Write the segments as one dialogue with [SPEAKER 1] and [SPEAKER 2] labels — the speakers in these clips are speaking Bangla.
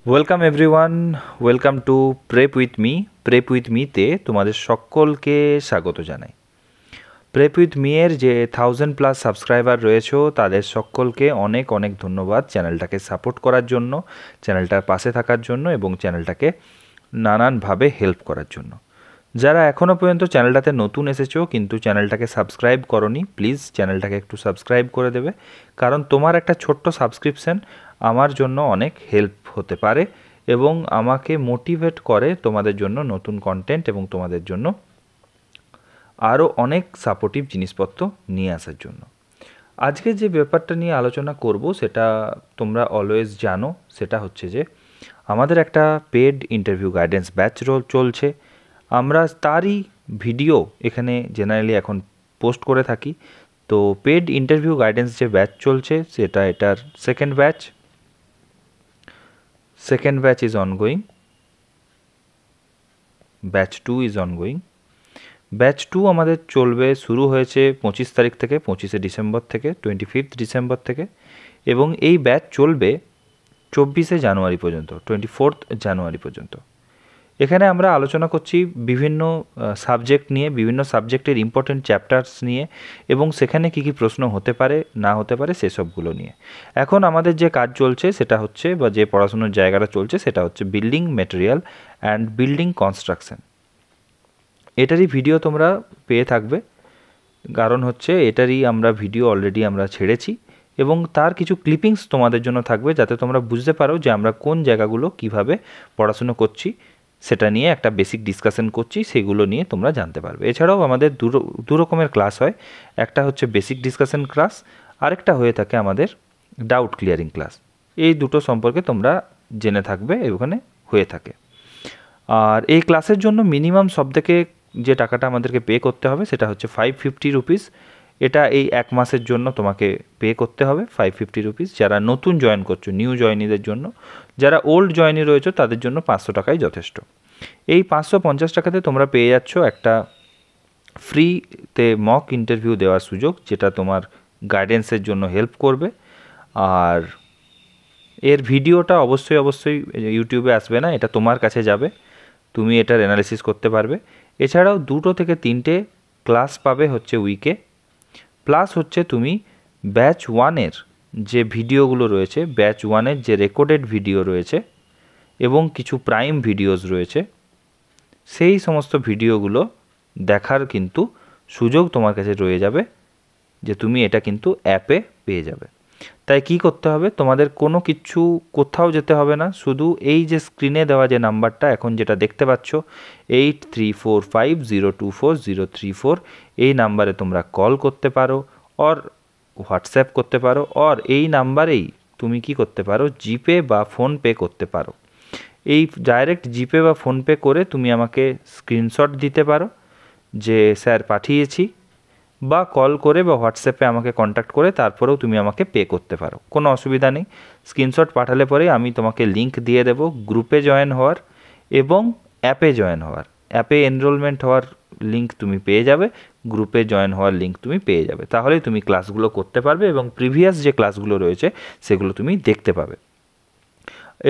[SPEAKER 1] Welcome everyone, welcome to prep with me. Prep with মিতে তোমাদের সকলকে স্বাগত জানাই। প্রেপ উইথ মি এর যে 1000+ সাবস্ক্রাইবার রয়েছে তাদের সকলকে অনেক অনেক ধন্যবাদ চ্যানেলটাকে সাপোর্ট করার জন্য, চ্যানেলটার পাশে থাকার জন্য এবং চ্যানেলটাকে নানানভাবে হেল্প করার জন্য। যারা এখনও পর্যন্ত চ্যানেলটাতে নতুন এসেছো কিন্তু চ্যানেলটাকে সাবস্ক্রাইব করনি, প্লিজ চ্যানেলটাকে একটু সাবস্ক্রাইব করে দেবে, কারণ তোমার একটা ছোট্ট সাবস্ক্রিপশান আমার জন্য অনেক হেল্প হতে পারে এবং আমাকে মোটিভেট করে তোমাদের জন্য নতুন কন্টেন্ট এবং তোমাদের জন্য আরও অনেক সাপোর্টিভ জিনিসপত্র নিয়ে আসার জন্য। আজকে যে ব্যাপারটা নিয়ে আলোচনা করব সেটা তোমরা অলওয়েজ জানো, সেটা হচ্ছে যে আমাদের একটা পেড ইন্টারভিউ গাইডেন্স ব্যাচ চলছে। আমরা তারই ভিডিও এখানে জেনারেলি এখন পোস্ট করে থাকি। তো পেড ইন্টারভিউ গাইডেন্স যে ব্যাচ চলছে সেটা এটার second batch is ongoing, batch 2 is ongoing. Batch 2 আমাদের চলবে, শুরু হয়েছে 25 তারিখ থেকে, 25শে ডিসেম্বর থেকে, 25 ডিসেম্বর থেকে, এবং এই ব্যাচ চলবে 24শে জানুয়ারি পর্যন্ত, 24 জানুয়ারি পর্যন্ত। এখানে আমরা আলোচনা করছি বিভিন্ন সাবজেক্ট নিয়ে, বিভিন্ন সাবজেক্টের ইম্পর্টেন্ট চ্যাপ্টার্স নিয়ে এবং সেখানে কী কী প্রশ্ন হতে পারে না হতে পারে সেসবগুলো নিয়ে। এখন আমাদের যে কাজ চলছে সেটা হচ্ছে, বা যে পড়াশুনোর জায়গাটা চলছে সেটা হচ্ছে building material and building construction. এটারই ভিডিও তোমরা পেয়ে থাকবে, কারণ হচ্ছে এটারই আমরা ভিডিও অলরেডি আমরা ছেড়েছি এবং তার কিছু ক্লিপিংস তোমাদের জন্য থাকবে যাতে তোমরা বুঝতে পারো যে আমরা কোন জায়গাগুলো কিভাবে পড়াশুনো করছি, সেটা নিয়ে একটা বেসিক ডিসকাশন করছি, সেগুলো নিয়ে তোমরা জানতে পারবে। এছাড়াও আমাদের দু রকমের ক্লাস হয়, একটা হচ্ছে বেসিক ডিসকাশন ক্লাস, আরেকটা হয়ে থাকে আমাদের ডাউট ক্লিয়ারিং ক্লাস। এই দুটো সম্পর্কে তোমরা জেনে থাকবে, ওখানে হয়ে থাকে। আর এই ক্লাসের জন্য মিনিমাম সবথেকে যে টাকাটা আমাদেরকে পে করতে হবে সেটা হচ্ছে 550 রুপিস। এটা এই এক মাসের জন্য তোমাকে পে করতে হবে 550 রুপিস। যারা নতুন জয়েন করছো, নিউ জয়েনিদের জন্য, যারা ওল্ড জয়েনি রয়েছে তাদের জন্য 500 টাকাই যথেষ্ট। এই 550 টাকাতে তোমরা পেয়ে যাচ্ছ একটা ফ্রিতে মক ইন্টারভিউ দেওয়ার সুযোগ, যেটা তোমার গাইডেন্সের জন্য হেল্প করবে। আর এর ভিডিওটা অবশ্যই ইউটিউবে আসবে না, এটা তোমার কাছে যাবে, তুমি এটার অ্যানালিসিস করতে পারবে। এছাড়াও 2 থেকে 3টে ক্লাস পাবে হচ্ছে উইকে, প্লাস হচ্ছে তুমি ব্যাচ 1-এর যে ভিডিওগুলো রয়েছে, ব্যাচ 1-এর যে রেকর্ডেড ভিডিও রয়েছে এবং কিছু প্রাইম ভিডিওস রয়েছে, সেই সমস্ত ভিডিওগুলো দেখার কিন্তু সুযোগ তোমার কাছে রয়ে যাবে, যে তুমি এটা কিন্তু অ্যাপে পেয়ে যাবে। তাই কি করতে হবে, তোমাদের কোনো কিছু কোথাও যেতে হবে না, শুধু এই যে স্ক্রিনে দেওয়া যে নাম্বারটা এখন যেটা দেখতে পাচ্ছ 8345024034, এই নাম্বারে তোমরা কল করতে পারো অর হোয়াটসঅ্যাপ করতে পারো, অর এই নাম্বারেই তুমি কি করতে পারো, জিপে বা ফোনপে করতে পারো। এই ডাইরেক্ট জিপে বা ফোনপে করে তুমি আমাকে স্ক্রিনশট দিতে পারো যে স্যার পাঠিয়েছি, বা কল করে বা হোয়াটসঅ্যাপে আমাকে কন্ট্যাক্ট করে তারপরেও তুমি আমাকে পে করতে পারো, কোনো অসুবিধা নেই। স্ক্রিনশট পাঠালে পরেই আমি তোমাকে লিঙ্ক দিয়ে দেব গ্রুপে জয়েন হওয়ার এবং অ্যাপে জয়েন হওয়ার। অ্যাপে এনরোলমেন্ট হওয়ার লিঙ্ক তুমি পেয়ে যাবে, গ্রুপে জয়েন হওয়ার লিঙ্ক তুমি পেয়ে যাবে, তাহলেই তুমি ক্লাসগুলো করতে পারবে এবং প্রিভিয়াস যে ক্লাসগুলো রয়েছে সেগুলো তুমি দেখতে পাবে।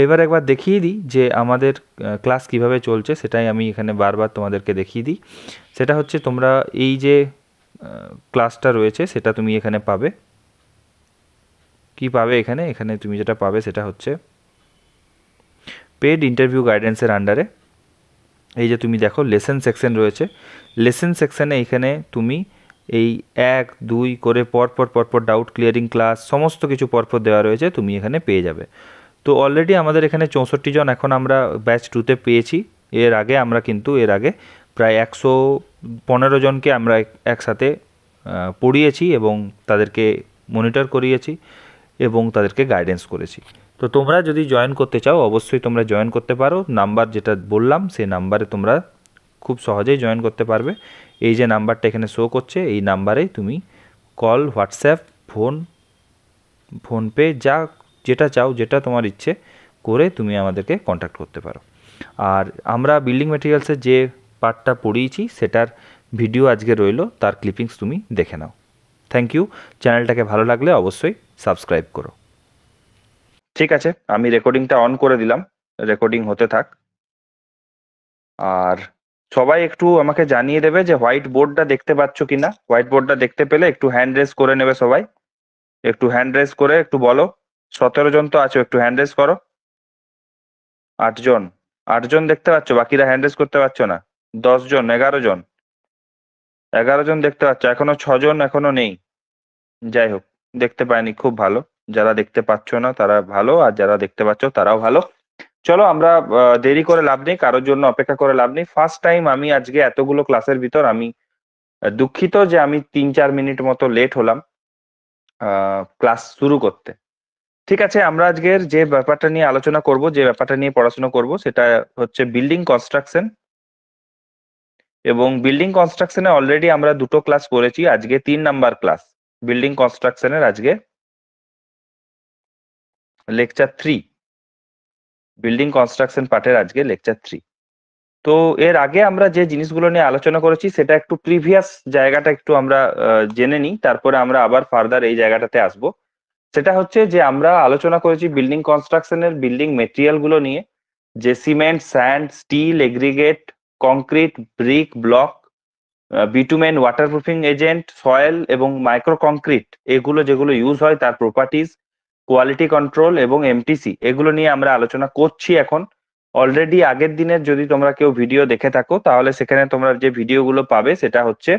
[SPEAKER 1] এবার একবার দেখিয়ে দিই যে আমাদের ক্লাস কিভাবে চলছে, সেটাই আমি এখানে বারবার তোমাদেরকে দেখিয়ে দিই। সেটা হচ্ছে তোমরা এই যে ক্লাসটা রয়েছে সেটা তুমি এখানে পাবে। কি পাবে এখানে, এখানে তুমি যেটা পাবে সেটা হচ্ছে পেড ইন্টারভিউ গাইডেন্সের আন্ডারে এই যে তুমি দেখো লেসন সেকশন রয়েছে, লেসন সেকশানে এখানে তুমি এই 1, 2 করে পরপর ডাউট ক্লিয়ারিং ক্লাস সমস্ত কিছু পরপর দেওয়া রয়েছে, তুমি এখানে পেয়ে যাবে। তো অলরেডি আমাদের এখানে 64 জন এখন আমরা ব্যাচ 2-তে পেয়েছি। এর আগে প্রায় 115 জনকে আমরা একসাথে পড়িয়েছি এবং তাদেরকে মনিটর করিয়েছি এবং তাদেরকে গাইডেন্স করেছি। তো তোমরা যদি জয়েন করতে চাও অবশ্যই তোমরা জয়েন করতে পারো, নাম্বার যেটা বললাম সেই নাম্বারে তোমরা খুব সহজেই জয়েন করতে পারবে। এই যে নাম্বারটা এখানে শো করছে এই নাম্বারে তুমি কল, হোয়াটসঅ্যাপ, ফোনপে যেটা চাও, যেটা তোমার ইচ্ছে করে তুমি আমাদেরকে কন্ট্যাক্ট করতে পারো। আর আমরা বিল্ডিং ম্যাটেরিয়ালসের যে পার্টটা পড়িয়েছি সেটার ভিডিও আজকে রইলো, তার ক্লিপিংস তুমি দেখে নাও। Thank you. চ্যানেলটাকে ভালো লাগলে অবশ্যই সাবস্ক্রাইব করো। ঠিক আছে, আমি রেকর্ডিংটা অন করে দিলাম। রেকর্ডিং হতে থাক। আর সবাই একটু আমাকে জানিয়ে দেবে যে হোয়াইট বোর্ডটা দেখতে পাচ্ছ কিনা। হোয়াইট বোর্ডটা দেখতে পেলে একটু হ্যান্ড রেজ করে নেবে সবাই, একটু হ্যান্ড রেজ করে একটু বলো। 17 জন তো আছো, একটু হ্যান্ড রেজ করো। 8 জন, 8 জন দেখতে পাচ্ছ, বাকিরা হ্যান্ড রেজ করতে পারছো না। 10 জন, 11 জন, 11 জন দেখতে পাচ্ছ, এখনো 6 জন এখনো নেই। যাই হোক, দেখতে পাইনি, খুব ভালো। যারা দেখতে পাচ্ছ না তারা ভালো, আর যারা দেখতে পাচ্ছ তারাও ভালো। চলো আমরা দেরি করে লাভ নেই, কারোর জন্য অপেক্ষা করে লাভ নেই। ফার্স্ট টাইম আমি আজকে এতগুলো ক্লাসের ভিতর আমি দুঃখিত যে আমি 3-4 মিনিট মতো লেট হলাম ক্লাস শুরু করতে। ঠিক আছে, আমরা আজকের যে ব্যাপারটা নিয়ে আলোচনা করব, যে ব্যাপারটা নিয়ে পড়াশোনা করব, সেটা হচ্ছে বিল্ডিং কনস্ট্রাকশন। এবং বিল্ডিং কনস্ট্রাকশনে অলরেডি আমরা 2টো ক্লাস করেছি, আজকে 3 নাম্বার ক্লাস বিল্ডিং কনস্ট্রাকশনের। আজকে লেকচার 3, বিল্ডিং কনস্ট্রাকশন পার্টের আজকে লেকচার 3। তো এর আগে আমরা যে জিনিসগুলো নিয়ে আলোচনা করেছি সেটা একটু প্রিভিয়াস জায়গাটা একটু আমরা জেনে নিই, তারপরে আমরা আবার ফার্দার এই জায়গাটাতে আসব। সেটা হচ্ছে যে আমরা আলোচনা করেছি বিল্ডিং কনস্ট্রাকশনের বিল্ডিং মেটেরিয়াল গুলো নিয়ে, যে cement, sand, steel, aggregate, concrete, brick, block, bitumen, waterproofing agent, soil এবং মাইক্রো কংক্রিট, এগুলো যেগুলো ইউজ হয় তার প্রপার্টিজ, কোয়ালিটি কন্ট্রোল এবং এমটিসি, এগুলো নিয়ে আমরা আলোচনা করছি এখন। অলরেডি আগের দিনের যদি তোমরা কেউ ভিডিও দেখে থাকো তাহলে সেখানে তোমরা যে ভিডিওগুলো পাবে সেটা হচ্ছে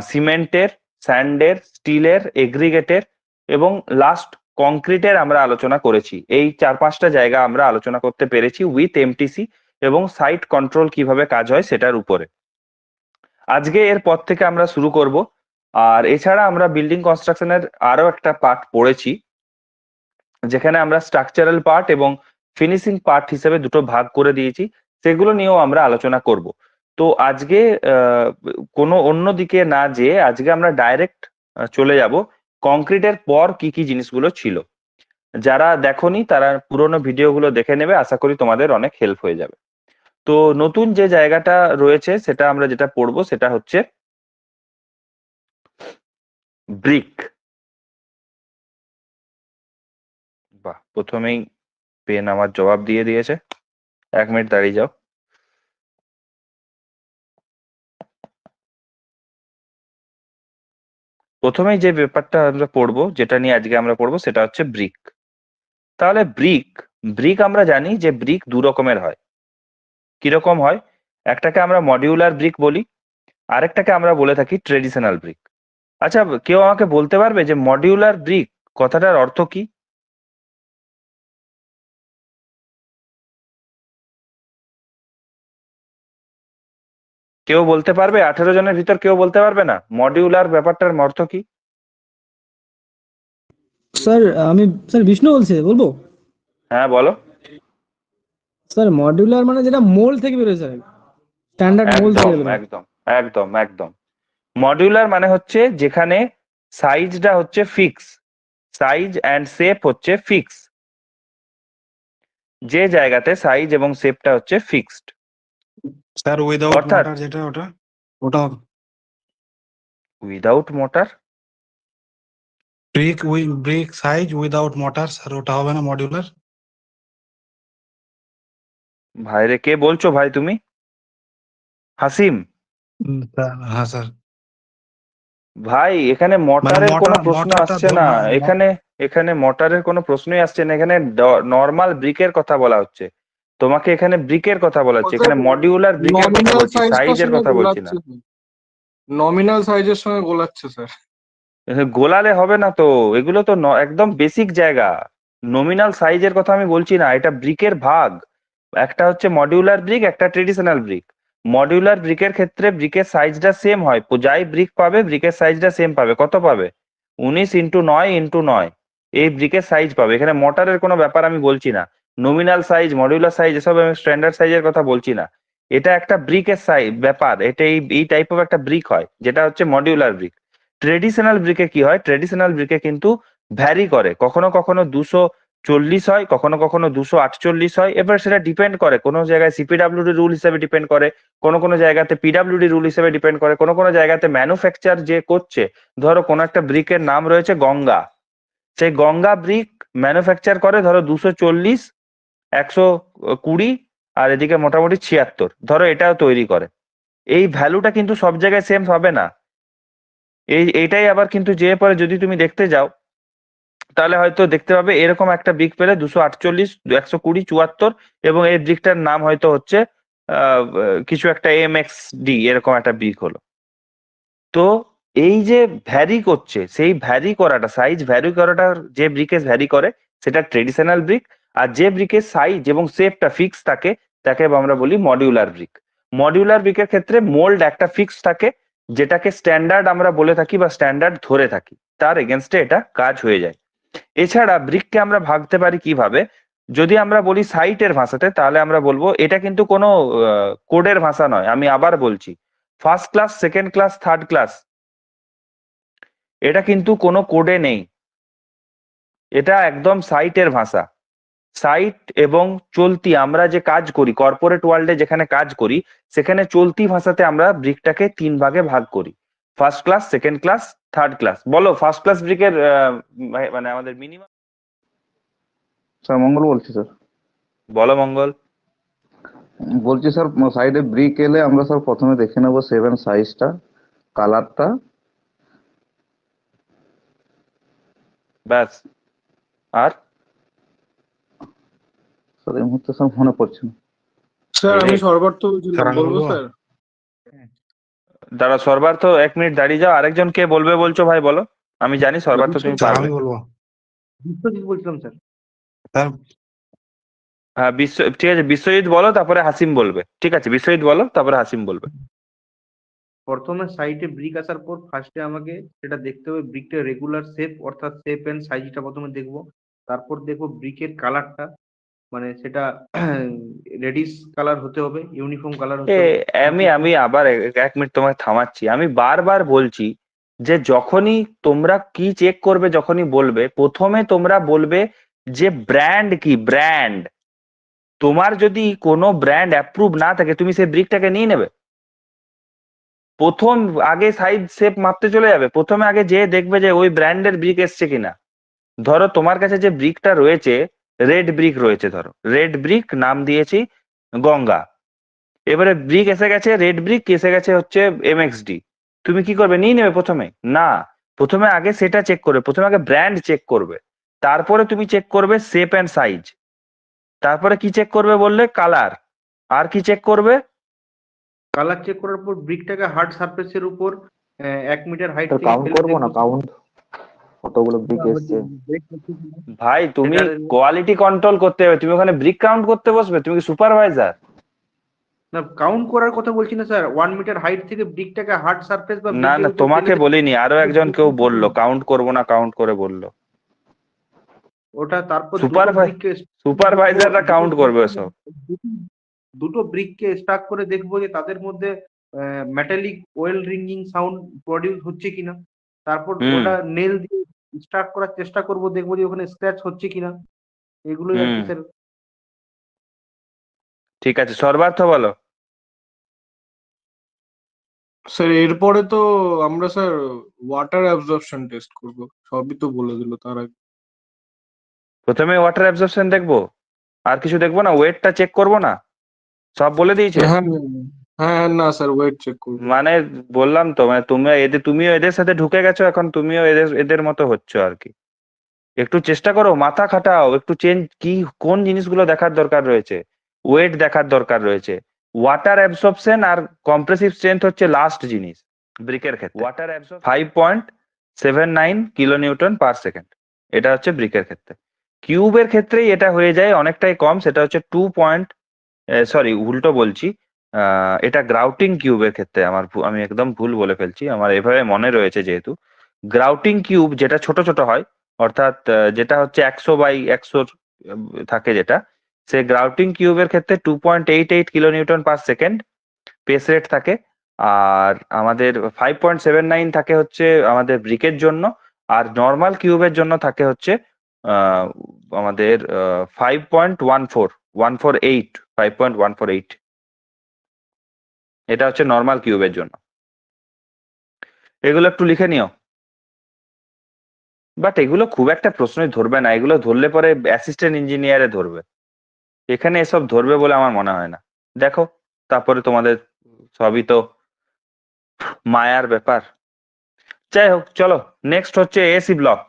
[SPEAKER 1] সিমেন্টের, স্যান্ডের, স্টিলের, এগ্রিগেটের এবং লাস্ট কংক্রিটের আমরা আলোচনা করেছি। এই 4-5টা জায়গা আমরা আলোচনা করতে পেরেছি উইথ এমটিসি এবং সাইট কন্ট্রোল কিভাবে কাজ হয় সেটার উপরে। আজকে এর পর থেকে আমরা শুরু করব। আর এছাড়া আমরা বিল্ডিং কনস্ট্রাকশনের আরো একটা পার্ট পড়েছি, যেখানে আমরা স্ট্রাকচারাল পার্ট এবং ফিনিশিং পার্ট হিসেবে দুটো ভাগ করে দিয়েছি, সেগুলো নিয়েও আমরা আলোচনা করব। তো আজকে কোনো অন্য দিকে না যেয়ে আজকে আমরা ডাইরেক্ট চলে যাব কংক্রিটের পর কি কি জিনিসগুলো ছিল। যারা দেখোনি তারা পুরোনো ভিডিওগুলো দেখে নেবে, আশা করি তোমাদের অনেক হেল্প হয়ে যাবে। তো নতুন যে জায়গাটা রয়েছে সেটা আমরা যেটা পড়বো সেটা হচ্ছে ব্রিক। বাহ, প্রথমেই পেন আমার জবাব দিয়ে দিয়েছে। 1 মিনিট দাঁড়িয়ে যাও। প্রথমেই যে ব্যাপারটা আমরা পড়বো, যেটা নিয়ে আজকে আমরা পড়বো সেটা হচ্ছে ব্রিক। তাহলে ব্রিক, ব্রিক আমরা জানি যে ব্রিক 2 রকমের হয়। কিরকম হয়? একটাকে আমরা মডিউলার ব্রিক বলি, আরেকটাকে আমরা বলে থাকি ট্রেডিশনাল ব্রিক। আচ্ছা, কেউ আমাকে বলতে পারবে যে মডিউলার ব্রিক কথাটার অর্থ কি? কেউ বলতে পারবে? 18 জনের ভিতর কেউ বলতে পারবে না মডিউলার ব্যাপারটার অর্থ কি?
[SPEAKER 2] স্যার আমি স্যার বিষ্ণু বলছি, বলবো?
[SPEAKER 1] হ্যাঁ বলো।
[SPEAKER 2] স্যার মডিউলার মানে যেটা মোল থেকে বেরোয় স্যার, স্ট্যান্ডার্ড মোল থেকে
[SPEAKER 1] একদম
[SPEAKER 2] বেরোয়।
[SPEAKER 1] একদম একদম একদম। মডিউলার মানে হচ্ছে যেখানে সাইজটা হচ্ছে ফিক্স, সাইজ অ্যান্ড শেপ হচ্ছে ফিক্স, যে জায়গাতে সাইজ এবং শেপটা হচ্ছে ফিক্সড।
[SPEAKER 3] স্যার উইদাউট
[SPEAKER 1] অর্থাৎ
[SPEAKER 3] মোটর যেটা ওটা ওটা
[SPEAKER 1] without motor,
[SPEAKER 3] brick size without motor sir ওটা হবে না মডিউলার?
[SPEAKER 1] ভাইরে কে বলছো ভাই তুমি? হাসিম?
[SPEAKER 3] হ্যাঁ স্যার।
[SPEAKER 1] ভাই এখানে
[SPEAKER 3] মানে
[SPEAKER 1] মোটরের কোনো প্রশ্ন
[SPEAKER 3] মোটরটা
[SPEAKER 1] আসছে না এখানে, এখানে মোটরের কোনো প্রশ্নই আসছে না, এখানে নর্মাল ব্রিকের কথা বলা হচ্ছে। তোমাকে এখানে ব্রিকের কথা বলা হচ্ছে, এখানে মডিউলার ব্রিকের কথা
[SPEAKER 4] নমিনাল
[SPEAKER 1] বলছি,
[SPEAKER 4] সাইজটার
[SPEAKER 1] সাইজের
[SPEAKER 4] সঙ্গে
[SPEAKER 1] কথা বলছি না।
[SPEAKER 4] গোলাচ্ছে, নমিনাল সাইজের সঙ্গে গোলাচ্ছে স্যার।
[SPEAKER 1] গোলালে হবে না তো, এগুলো তো একদম বেসিক জায়গা। নমিনাল সাইজের কথা আমি বলছি না, এটা ব্রিকের ভাগ। একটা হচ্ছে মডিউলার ব্রিক, একটা ট্রেডিশনাল ব্রিক। মডিউলার ব্রিকের ক্ষেত্রে ব্রিকের সাইজটা সেম হয়, যাই ব্রিক পাবে ব্রিকের সাইজটা সেম পাবে। কত পাবে? 19x9x9 এই ব্রিকের সাইজ পাবে। এখানে মোটরের কোনো ব্যাপার আমি বলছি না। নমিনাল সাইজ, মডিউলার সাইজ, এসব আমি স্ট্যান্ডার্ড সাইজের কথা বলছি না। এটা একটা ব্রিকের সাইজ ব্যাপার, এটা এই টাইপ অফ একটা ব্রিক হয় যেটা হচ্ছে মডিউলার ব্রিক। ট্রেডিশনাল ব্রিকে কি হয়? ট্রেডিশনাল ব্রিকে কিন্তু ভ্যারি করে, কখনো কখনো 240 হয়, কখনো কখনো 248 হয়। এবার সেটা ডিপেন্ড করে, কোনো জায়গায় সিপিডাব্লিউডি রুল হিসেবে ডিপেন্ড করে, কোনো কোনো জায়গাতে পিডাব্লিউডি রুল হিসেবে ডিপেন্ড করে, কোনো কোনো জায়গাতে ম্যানুফ্যাকচার যে করছে, ধরো কোনো একটা ব্রিকের নাম রয়েছে গঙ্গা, সেই গঙ্গা ব্রিক ম্যানুফ্যাকচার করে ধরো 240 120 আর এদিকে মোটামুটি 76, ধরো এটাও তৈরি করে। এই ভ্যালুটা কিন্তু সব জায়গায় সেম হবে না। এইটাই আবার কিন্তু যে পরে যদি তুমি দেখতে যাও তাহলে হয়তো দেখতে পাবে এরকম একটা ব্রিক পেলে 248, 120, 74, এবং এই ব্রিকটার নাম হয়তো হচ্ছে কিছু একটা MXD, এরকম একটা ব্রিক হলো। তো এই যে ভ্যারি করছে, সেই ভ্যারি করাটা, সাইজ ভ্যারি করাটা, যে ব্রিকেজ ভ্যারি করে সেটা ট্রেডিশনাল ব্রিক। আর যে ব্রিকের সাইজ এবং শেপটা ফিক্স থাকে তাকে আমরা বলি মডিউলার ব্রিক। মডিউলার ব্রিকের ক্ষেত্রে মোল্ড একটা ফিক্স থাকে, যেটাকে স্ট্যান্ডার্ড আমরা বলে থাকি বা স্ট্যান্ডার্ড ধরে থাকি, তার এগেনস্টে এটা কাজ হয়ে যায়। এছাড়া ব্রিককে আমরা ভাবতে পারি কিভাবে, যদি আমরা বলি সাইটের ভাষাতে তাহলে আমরা বলবো এটা কিন্তু কোনো কোডের ভাষা নয়। আমি আবার বলছি, first class, second class, third class, এটা কিন্তু কোনো কোডে নেই, এটা একদম সাইটের ভাষা। সাইট এবং চলতি, আমরা যে কাজ করি কর্পোরেট ওয়ার্ল্ডে যেখানে কাজ করি, সেখানে চলতি ভাষাতে আমরা ব্রিকটাকে 3 ভাগে ভাগ করি, first class, second class, third class. বলো ফার্স্ট ক্লাস ব্রিকের মানে আমাদের মিনিমাম।
[SPEAKER 5] স্যার মঙ্গল বলছি স্যার।
[SPEAKER 1] বলো মঙ্গল।
[SPEAKER 5] বলছি স্যার, সাইডে ব্রিক এলে আমরা স্যার প্রথমে দেখে নেবো 7 সাইজটা, কালারটা।
[SPEAKER 1] ব্যাস। আর
[SPEAKER 5] স্যার এই মুহূর্তে স্যার মনে পড়ছে না।
[SPEAKER 4] স্যার আমি
[SPEAKER 1] এই-
[SPEAKER 4] সর্বার্থ
[SPEAKER 3] স্যার,
[SPEAKER 4] বলছিলাম,
[SPEAKER 3] আমি
[SPEAKER 4] বলবো
[SPEAKER 3] বলবো?
[SPEAKER 4] স্যার?
[SPEAKER 1] দাঁড়া সর্বার্থ, 1 মিনিট দাঁড়িয়ে যাও, আরেকজন কে বলবে বলছো ভাই বলো, আমি জানি সর্বার্থ তুমি
[SPEAKER 3] স্যার
[SPEAKER 1] পারবে।
[SPEAKER 3] আমি বলবো।
[SPEAKER 6] বিশ্বজিৎ বলছিলাম স্যার।
[SPEAKER 3] স্যার
[SPEAKER 1] হ্যাঁ ঠিক আছে, বিশ্বজিৎ বলো, তারপরে হাসিম বলবে। ঠিক আছে, বিশ্বজিৎ বলো, তারপরে হাসিম বলবে।
[SPEAKER 6] প্রথমে সাইটে ব্রিক আসার পর ফার্স্টে আমাকে সেটা দেখতে হবে ব্রিকটা রেগুলার শেপ, অর্থাৎ শেপ এন্ড সাইজটা প্রথমে দেখবো। তারপর দেখবো ব্রিকের কালারটা, মানে সেটা রেডিশ কালার হতে হবে, ইউনিফর্ম কালার হতে হবে।
[SPEAKER 1] আমি আবার 1 মিনিট তোমায় থামাচ্ছি। আমি বারবার বলছি যে যখনই তোমরা কি চেক করবে, যখনই বলবে, প্রথমে তোমরা বলবে যে ব্র্যান্ড কি, ব্র্যান্ড। তোমার যদি কোনো ব্র্যান্ড অ্যাপ্রুভ না থাকে তুমি সেই ব্রিকটাকে নিয়ে নেবে? প্রথম আগে সাইজ শেপ মাপতে চলে যাবে? প্রথমে আগে যে দেখবে যে ওই ব্র্যান্ডের ব্রিক এসছে কিনা। ধরো তোমার কাছে যে ব্রিকটা রয়েছে, রেড ব্রিক রয়েছে, ধরো রেড ব্রিক, নাম দিয়েছি গঙ্গা। এবারে ব্রিক এসে গেছে, রেড ব্রিক এসে গেছে হচ্ছে MXD। তুমি কি করবে, নিয়ে নেবে প্রথমে? না, প্রথমে আগে সেটা চেক করবে, প্রথমে আগে ব্র্যান্ড চেক করবে, তারপরে তুমি চেক করবে শেপ অ্যান্ড সাইজ, তারপরে কি চেক করবে বললে, কালার। আর কি চেক করবে?
[SPEAKER 6] কালার চেক করার পর ব্রিকটাকে হার্ড সারফেসের উপর 1 মিটার হাইট থেকে
[SPEAKER 5] কাউন্ট
[SPEAKER 6] ফেলে
[SPEAKER 5] করবো না,
[SPEAKER 6] দেখবো
[SPEAKER 5] কাউন্ট কতগুলো ব্রিক এসছে।
[SPEAKER 1] ভাই তুমি
[SPEAKER 6] সেটার-
[SPEAKER 1] কোয়ালিটি কন্ট্রোল করতে হবে, তুমি ওখানে ব্রিক কাউন্ট করতে বসবে? তুমি কি সুপারভাইজার?
[SPEAKER 6] না, কাউন্ট করার কথা বলছি না স্যার, 1 মিটার হাইট থেকে ব্রিকটাকে হার্ড সারফেস বা
[SPEAKER 1] না
[SPEAKER 6] ব্রিকের
[SPEAKER 1] না,
[SPEAKER 6] উপর
[SPEAKER 1] তোমাকে
[SPEAKER 6] ফেলে
[SPEAKER 1] বলিনি, আরো একজন কেউ বললো কাউন্ট করবো না, কাউন্ট করে বললো।
[SPEAKER 6] ওটা। তারপর
[SPEAKER 1] সুপারভাইজাররা কাউন্ট করবে ওসব।
[SPEAKER 6] দুটো ব্রিককে স্টাক করে দেখবো যে তাদের মধ্যে metallic well ringing sound produce হচ্ছে কিনা। তারপর ওটা নেল দিয়ে স্টাক করার চেষ্টা করব, দেখবো যে ওখানে স্ক্র্যাচ হচ্ছে কিনা। এগুলোই আর কি স্যার।
[SPEAKER 1] ঠিক আছে, সর্বার্থ বলো।
[SPEAKER 4] স্যার এরপরে তো আমরা স্যার ওয়াটার অ্যাবজর্পশন টেস্ট করব, সবই তো বলে দিল তার আগে।
[SPEAKER 1] প্রথমে ওয়াটার অ্যাবজর্পশন দেখবো, আর কিছু দেখবো না? ওয়েটটা চেক করবো না? সব বলে দিয়েছে।
[SPEAKER 4] হ্যাঁ হ্যাঁ, না স্যার ওয়েট চেক করবো।
[SPEAKER 1] মানে বললাম তো, মানে তুমিও এদের সাথে ঢুকে গেছো, এখন তুমিও এদের মতো হচ্ছ আর কি। একটু চেষ্টা করো, মাথা খাটাও, একটু চেঞ্জ, কি কোন জিনিসগুলো দেখার দরকার রয়েছে। ওয়েট দেখার দরকার রয়েছে, ওয়াটার অ্যাবসর্পশন আর কম্প্রেসিভ স্ট্রেংথ হচ্ছে লাস্ট জিনিস ব্রিকের ক্ষেত্রে। Water absorb 5.79 kilo Newton per second, এটা হচ্ছে ব্রিকের ক্ষেত্রে। কিউবের ক্ষেত্রেই এটা হয়ে যায় অনেকটাই কম, সেটা হচ্ছে উল্টো বলছি, এটা গ্রাউটিং কিউবের ক্ষেত্রে আমি একদম ভুল বলে ফেলছি, আমার এভাবে মনে রয়েছে যেহেতু। গ্রাউটিং কিউব যেটা ছোট ছোট হয়, অর্থাৎ যেটা হচ্ছে 100x100 থাকে, যেটা সে গ্রাউটিং কিউবের ক্ষেত্রে 2.88 kilo Newton per second pace rate থাকে। আর আমাদের 5.79 থাকে হচ্ছে আমাদের ব্রিকের জন্য, আর নর্মাল কিউবের জন্য থাকে হচ্ছে আমাদের 5.148 এটা হচ্ছে নর্মাল কিউবের জন্য। এগুলো একটু লিখে নিও। বাট এগুলো খুব একটা প্রশ্নই ধরবে না, এগুলো ধরলে পরে অ্যাসিস্ট্যান্ট ইঞ্জিনিয়ারে ধরবে। এখানে এসব ধরবে বলে আমার মনে হয় না। দেখো তারপরে তোমাদের সবই তো মায়ার ব্যাপার। যাই হোক, চলো নেক্সট হচ্ছে এএসি ব্লক।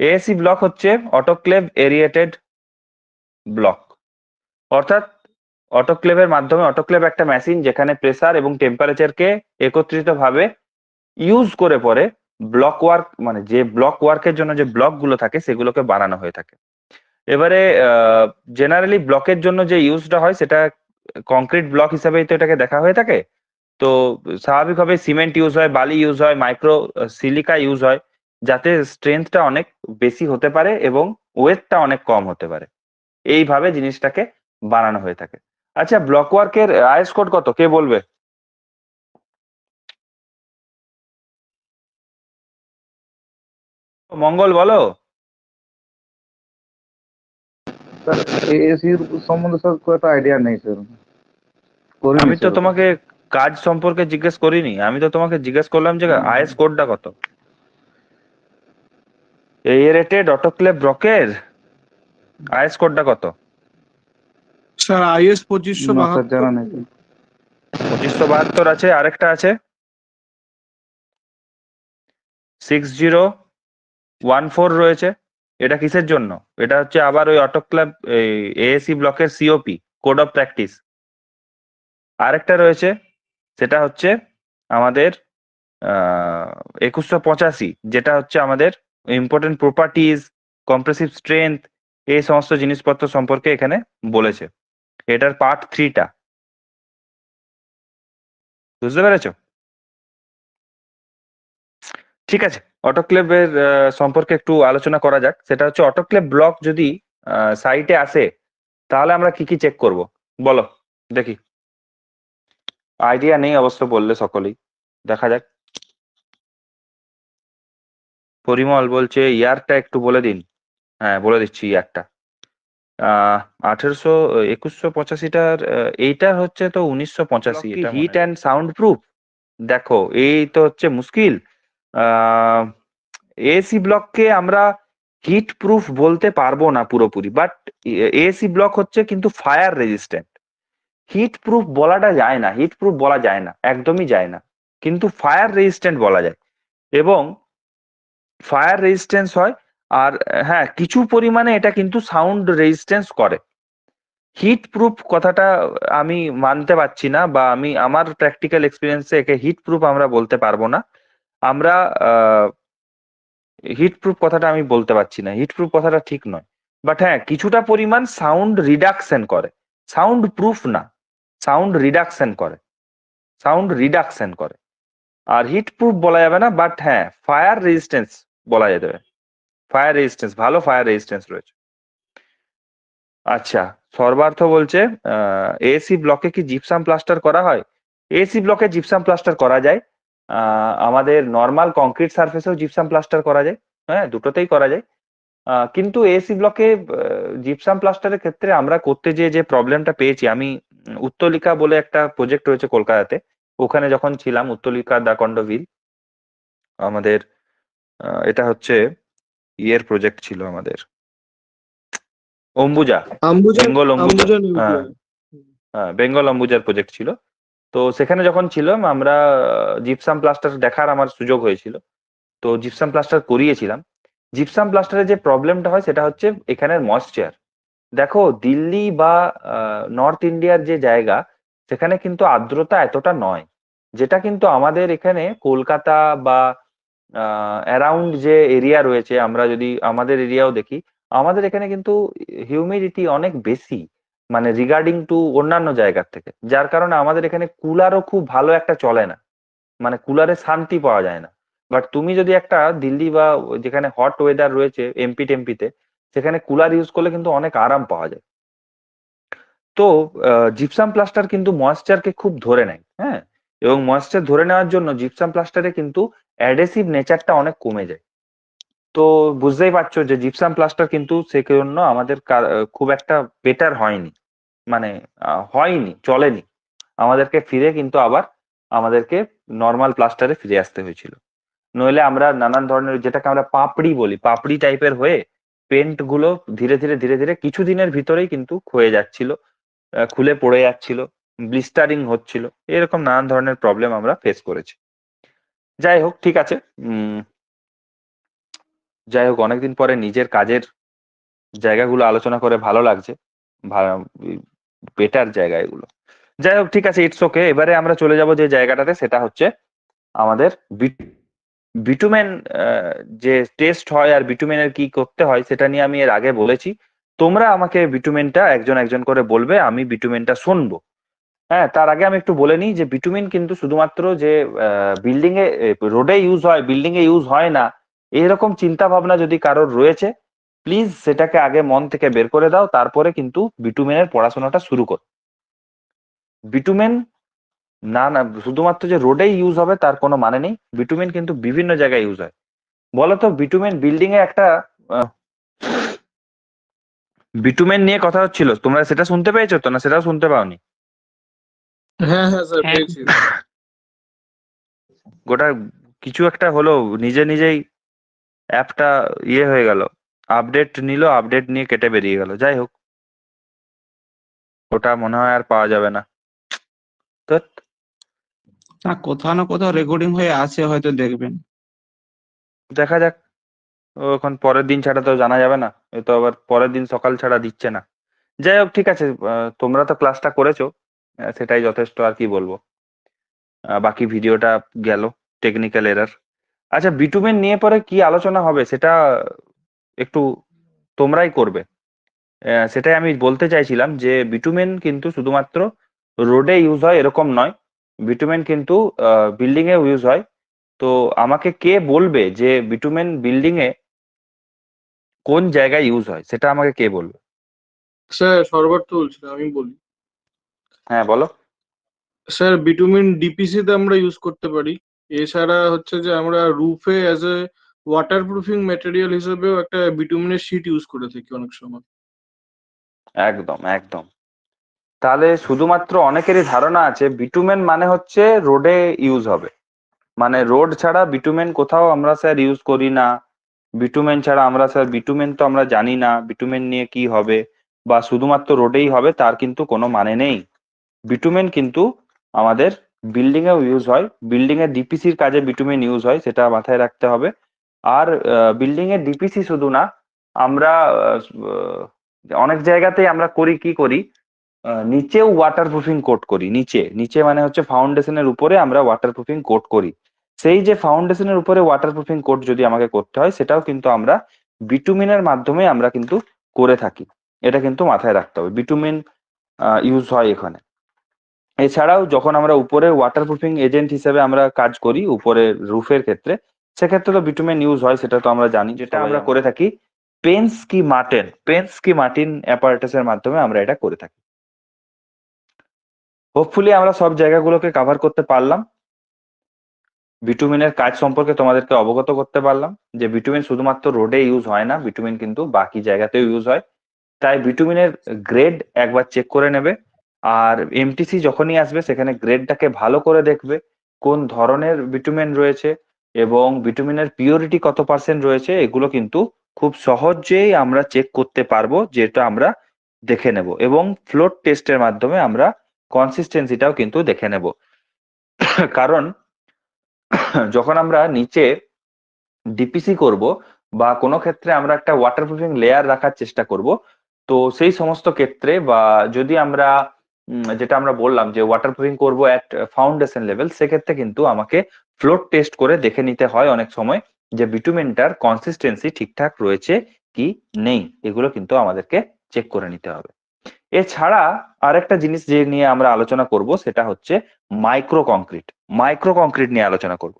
[SPEAKER 1] এএসি ব্লক হচ্ছে অটোক্লেভ এরিয়েটেড ব্লক, অর্থাৎ অটোক্লেভের মাধ্যমে, অটোক্লেভ একটা মেশিন যেখানে প্রেসার এবং টেম্পারেচারকে একত্রিত ভাবে ইউজ করে পরে ব্লক ওয়ার্ক, মানে যে ব্লক ওয়ার্কের জন্য যে ব্লক গুলো থাকে সেগুলোকে বানানো হয়ে থাকে। এবারে জেনারেলি ব্লকের জন্য যে ইউজটা হয় সেটা কংক্রিট ব্লক হিসাবেই তো এটাকে দেখা হয়ে থাকে। তো স্বাভাবিকভাবে সিমেন্ট ইউজ হয়, বালি ইউজ হয়, মাইক্রো সিলিকা ইউজ হয়, যাতে স্ট্রেংথটা অনেক বেশি হতে পারে এবং ওয়েটটা অনেক কম হতে পারে। এইভাবে জিনিসটাকে বানানো হয়ে থাকে। আচ্ছা, ব্লক ওয়ার্কের আইএস কোড কত, কে বলবে? মঙ্গল বলো।
[SPEAKER 5] স্যার এএসির সম্বন্ধে স্যার খুব একটা আইডিয়া নেই স্যার, করিনি
[SPEAKER 1] আমি তো
[SPEAKER 5] সেরকম।
[SPEAKER 1] তোমাকে কাজ সম্পর্কে জিজ্ঞেস করিনি, আমি তো তোমাকে জিজ্ঞেস করলাম যে আইএস কোডটা কত। এয়ারেটেড অটোক্লেভ ব্লকের আইএস কোডটা কত?
[SPEAKER 3] Sir is 2572।
[SPEAKER 5] না স্যার জানা নেই।
[SPEAKER 1] 2572 আছে, আরেকটা আছে 6014 রয়েছে। এটা কিসের জন্য? এটা হচ্ছে আবার ওই অটোক্লেভ এএসি ব্লকের সিওপি, কোড অফ প্র্যাকটিস। আরেকটা রয়েছে, সেটা হচ্ছে আমাদের 2185, যেটা হচ্ছে আমাদের ইম্পর্টেন্ট প্রপার্টিজ, কম্প্রেসিভ স্ট্রেংথ, এই সমস্ত জিনিসপত্র সম্পর্কে এখানে বলেছে। এটার পার্ট 3টা, বুঝতে পেরেছো? ঠিক আছে, অটোক্লেভের সম্পর্কে একটু আলোচনা করা যাক। সেটা হচ্ছে অটোক্লেভ ব্লক যদি সাইটে আসে তাহলে আমরা কি কি চেক করব, বলো দেখি। আইডিয়া নেই অবশ্য বললে সকলেই, দেখা যাক। পরিমল বলছে ইয়ারটা একটু বলে দিন। হ্যাঁ বলে দিচ্ছি ইয়ারটা। 2185টার এইটার হচ্ছে তো 1985। হিট অ্যান্ড সাউন্ড প্রুফ, দেখো এই তো হচ্ছে মুশকিল। এসি ব্লককে আমরা হিট প্রুফ বলতে পারবো না পুরোপুরি, বাট এসি ব্লক হচ্ছে কিন্তু ফায়ার রেজিস্ট্যান্ট। হিট প্রুফ বলাটা যায় না, হিট প্রুফ বলা যায় না, একদমই যায় না, কিন্তু ফায়ার রেজিস্ট্যান্ট বলা যায়। এবং ফায়ার রেজিস্ট্যান্স হয়, আর হ্যাঁ কিছু পরিমাণে এটা কিন্তু সাউন্ড রেজিস্ট্যান্স করে। হিট প্রুফ কথাটা আমি মানতে পারছি না, বা আমি আমার প্র্যাকটিক্যাল এক্সপিরিয়েন্সে একে হিট প্রুফ আমরা বলতে পারবো না। আমরা হিট প্রুফ কথাটা আমি বলতে পারছি না, হিট প্রুফ কথাটা ঠিক নয়। বাট হ্যাঁ কিছুটা পরিমাণ সাউন্ড রিডাকশন করে, সাউন্ড প্রুফ না, সাউন্ড রিডাকশন করে, সাউন্ড রিডাকশন করে। আর হিট প্রুফ বলা যাবে না, বাট হ্যাঁ ফায়ার রেজিস্ট্যান্স বলা যেতে পারে। ফায়ার রেজিস্ট্যান্স, ভালো ফায়ার রেজিস্ট্যান্স রয়েছে। আচ্ছা, সর্বার্থ বলছে এসি ব্লকে কি জিপসাম প্লাস্টার করা হয়? এসি ব্লকে জিপসাম প্লাস্টার করা যায়, আমাদের নর্মাল কংক্রিট সারফেসেও জিপসাম প্লাস্টার করা যায়, হ্যাঁ দুটোতেই করা যায়। কিন্তু এসি ব্লকে জিপসাম প্লাস্টারের ক্ষেত্রে আমরা করতে যে প্রবলেমটা পেয়েছি, আমি উত্তলিকা বলে একটা প্রজেক্ট রয়েছে কলকাতাতে, ওখানে যখন ছিলাম, উত্তলিকা দা কন্ডোভিল আমাদের, এটা হচ্ছে ইয়ের প্রজেক্ট ছিল আমাদের, অম্বুজা, বেঙ্গল অম্বুজা, হ্যাঁ হ্যাঁ বেঙ্গল অম্বুজার প্রজেক্ট ছিল। তো সেখানে যখন ছিলাম আমরা জিপসাম প্লাস্টার দেখার আমার সুযোগ হয়েছিল, তো জিপসাম প্লাস্টার করিয়েছিলাম। জিপসাম প্লাস্টারের যে প্রবলেমটা হয় সেটা হচ্ছে এখানের ময়েশ্চার। দেখো দিল্লি বা নর্থ ইন্ডিয়ার যে জায়গা, সেখানে কিন্তু আর্দ্রতা এতটা নয়, যেটা কিন্তু আমাদের এখানে কলকাতা বা অ্যারাউন্ড যে এরিয়া রয়েছে, আমরা যদি আমাদের এরিয়াও দেখি, আমাদের এখানে কিন্তু হিউমিডিটি অনেক বেশি, মানে রিগার্ডিং টু অন্যান্য জায়গার থেকে, যার কারণে আমাদের এখানে কুলারও খুব ভালো একটা চলে না, মানে কুলারে শান্তি পাওয়া যায় না। বাট তুমি যদি একটা দিল্লি বা যেখানে হট ওয়েদার রয়েছে এমপি টেম্পিতে, সেখানে কুলার ইউজ করলে কিন্তু অনেক আরাম পাওয়া যায়। তো জিপসাম প্লাস্টার কিন্তু ময়েশ্চারকে খুব ধরে নেয়, হ্যাঁ, এবং ময়েশ্চার ধরে নেওয়ার জন্য জিপসাম প্লাস্টারে কিন্তু অ্যাডহেসিভ নেচারটা অনেক কমে যায়। তো বুঝতেই পারছো যে জিপসাম প্লাস্টার কিন্তু সেজন্য আমাদের খুব একটা বেটার হয়নি, মানে হয়নি, চলেনি। আমাদেরকে ফিরে কিন্তু আবার আমাদেরকে নর্মাল প্লাস্টারে ফিরে আসতে হয়েছিল, নইলে আমরা নানান ধরনের, যেটাকে আমরা পাপড়ি বলি, পাপড়ি টাইপের হয়ে পেন্ট গুলো ধীরে ধীরে ধীরে ধীরে কিছু দিনের ভিতরেই কিন্তু ক্ষয়ে যাচ্ছিল, খুলে পড়ে যাচ্ছিল, ব্লিস্টারিং হচ্ছিল, এরকম নানান ধরনের প্রবলেম আমরা ফেস করেছি। যাই হোক, ঠিক আছে। যাই হোক, অনেকদিন পরে নিজের কাজের জায়গাগুলো আলোচনা করে ভালো লাগছে, বেটার জায়গা এগুলো। যাই হোক, ঠিক আছে, ইটস ওকে। এবারে আমরা চলে যাব যে জায়গাটাতে, সেটা হচ্ছে আমাদের বিটুমেন। যে টেস্ট হয় আর বিটুমেনের কি করতে হয় সেটা নিয়ে আমি এর আগে বলেছি। তোমরা আমাকে বিটুমেনটা একজন একজন করে বলবে, আমি বিটুমেনটা শুনবো। হ্যাঁ, তার আগে আমি একটু বলে নিই যে বিটুমিন কিন্তু শুধুমাত্র যে বিল্ডিং এ, রোডে ইউজ হয়, বিল্ডিং এ ইউজ হয় না, এরকম চিন্তা ভাবনা যদি কারোর রয়েছে, প্লিজ সেটাকে আগে মন থেকে বের করে দাও, তারপরে কিন্তু বিটুমেনের পড়াশোনাটা শুরু করো। বিটুমেন না না শুধুমাত্র যে রোডেই ইউজ হবে তার কোনো মানে নেই, বিটুমেন কিন্তু বিভিন্ন জায়গায় ইউজ হয়। বলতো বিটুমেন বিল্ডিং এ একটা বিটুমেন নিয়ে কথা হচ্ছিল, তোমরা সেটা শুনতে পেয়েছো তো, না সেটাও শুনতে পাওনি?
[SPEAKER 4] হ্যাঁ হ্যাঁ স্যার, পেয়েছি।
[SPEAKER 1] গোটা কিছু একটা হলো, নিজে নিজেই অ্যাপটা ইয়ে হয়ে গেল, আপডেট নিল, আপডেট নিয়ে কেটে বেরিয়ে গেল। যাই হোক, ওটা মনে হয় আর পাওয়া যাবে না। তো
[SPEAKER 7] না, কোথাও না কোথাও রেকর্ডিং হয়ে আছে, হয়তো দেখবেন।
[SPEAKER 1] দেখা যাক, ও এখন পরের দিন ছাড়া তো জানা যাবে না, এ তো আবার পরের দিন সকাল ছাড়া দিচ্ছে না। যাই হোক, ঠিক আছে, তোমরা তো ক্লাসটা করেছো, সেটাই যথেষ্ট, আর কি বলবো। বাকি ভিডিওটা গেল, টেকনিক্যাল এরার। আচ্ছা, বিটুমেন নিয়ে পরে কি আলোচনা হবে সেটা একটু তোমরাই করবে। সেটাই আমি বলতে চাইছিলাম যে বিটুমেন কিন্তু শুধুমাত্র রোডে ইউজ হয় এরকম নয়, বিটুমেন কিন্তু বিল্ডিং এ ইউজ হয়। তো আমাকে কে বলবে যে বিটুমেন বিল্ডিং এ কোন জায়গায় ইউজ হয়, সেটা আমাকে কে বলবে?
[SPEAKER 4] স্যার সরবার তো বলছিল, আমি বলি।
[SPEAKER 1] হ্যাঁ, বলো।
[SPEAKER 4] স্যার বিটুমিন ডিপিসি তে আমরা ইউজ করতে পারি। এছাড়া হচ্ছে যে আমরা রুফে অ্যাজ এ ওয়াটারপ্রুফিং ম্যাটেরিয়াল হিসেবেও একটা বিটুমিনের শীট ইউজ করে থাকি অনেক সময়।
[SPEAKER 1] একদম একদম। তাহলে শুধুমাত্র অনেকেরই ধারণা আছে বিটুমেন মানে হচ্ছে রোডে ইউজ হবে, মানে রোড ছাড়া বিটুমেন কোথাও আমরা স্যার ইউজ করি না। বিটুমেন ছাড়া আমরা স্যার, বিটুমেন তো আমরা জানি না বিটুমেন নিয়ে কি হবে, বা শুধুমাত্র রোডেই হবে তার কিন্তু কোনো মানে নেই। বিটুমেন কিন্তু আমাদের বিল্ডিং এও ইউজ হয়, বিল্ডিং এর ডিপিসির কাজে বিটুমেন ইউজ হয়, সেটা মাথায় রাখতে হবে। আর বিল্ডিং এর ডিপিসি শুধু না, আমরা অনেক জায়গাতেই আমরা করি, কি করি, নিচেও ওয়াটারপ্রুফিং কোট করি। নিচে নিচে মানে হচ্ছে ফাউন্ডেশনের উপরে আমরা ওয়াটারপ্রুফিং কোট করি। সেই যে ফাউন্ডেশনের উপরে ওয়াটারপ্রুফিং কোট যদি আমাকে করতে হয়, সেটাও কিন্তু আমরা বিটুমিনের মাধ্যমে আমরা কিন্তু করে থাকি। এটা কিন্তু মাথায় রাখতে হবে, বিটুমিন ইউজ হয় এখানে। এছাড়াও যখন আমরা উপরে ওয়াটারপ্রুফিং এজেন্ট হিসেবে আমরা কাজ করি উপরে রুফের ক্ষেত্রে, সেক্ষেত্রে তো বিটুমেন ইউজ হয়, সেটা তো আমরা জানি। যেটা আমরা করে থাকি পেন্স কি মার্টিন অ্যাপারেটাসের মাধ্যমে আমরা এটা করে থাকি। হোপফুলি আমরা সব জায়গাগুলোকে কভার করতে পারলাম, বিটুমিনের কাজ সম্পর্কে তোমাদেরকে অবগত করতে পারলাম যে বিটুমিন শুধুমাত্র রোডে ইউজ হয় না, বিটুমিন কিন্তু বাকি জায়গাতেও ইউজ হয়। তাই বিটুমিনের গ্রেড একবার চেক করে নেবে, আর এমটিসি যখনই আসবে সেখানে গ্রেডটাকে ভালো করে দেখবে, কোন ধরনের বিটুমিন রয়েছে এবং বিটুমিনের পিওরিটি কত পার্সেন্ট রয়েছে, এগুলো কিন্তু খুব সহজেই আমরা চেক করতে পারবো, যেটা আমরা দেখে নেব। এবং ফ্লোট টেস্টের মাধ্যমে আমরা কনসিস্টেন্সিটাও কিন্তু দেখে নেব। কারণ যখন আমরা নিচে ডিপিসি করব বা কোনো ক্ষেত্রে আমরা একটা ওয়াটারপ্রুফিং লেয়ার রাখার চেষ্টা করব, তো সেই সমস্ত ক্ষেত্রে বা যদি আমরা যেটা আমরা বললাম যে ওয়াটারপ্রুফিং করব অ্যাট ফাউন্ডেশন লেভেল, সেক্ষেত্রে কিন্তু আমাকে ফ্লোট টেস্ট করে দেখে নিতে হয় অনেক সময় যে বিটুমেনটার কনসিস্টেন্সি ঠিকঠাক রয়েছে কি নেই, এগুলো কিন্তু আমাদেরকে চেক করে নিতে হবে। এছাড়া আরেকটা জিনিস যে নিয়ে আমরা আলোচনা করব সেটা হচ্ছে মাইক্রো কংক্রিট নিয়ে আলোচনা করব।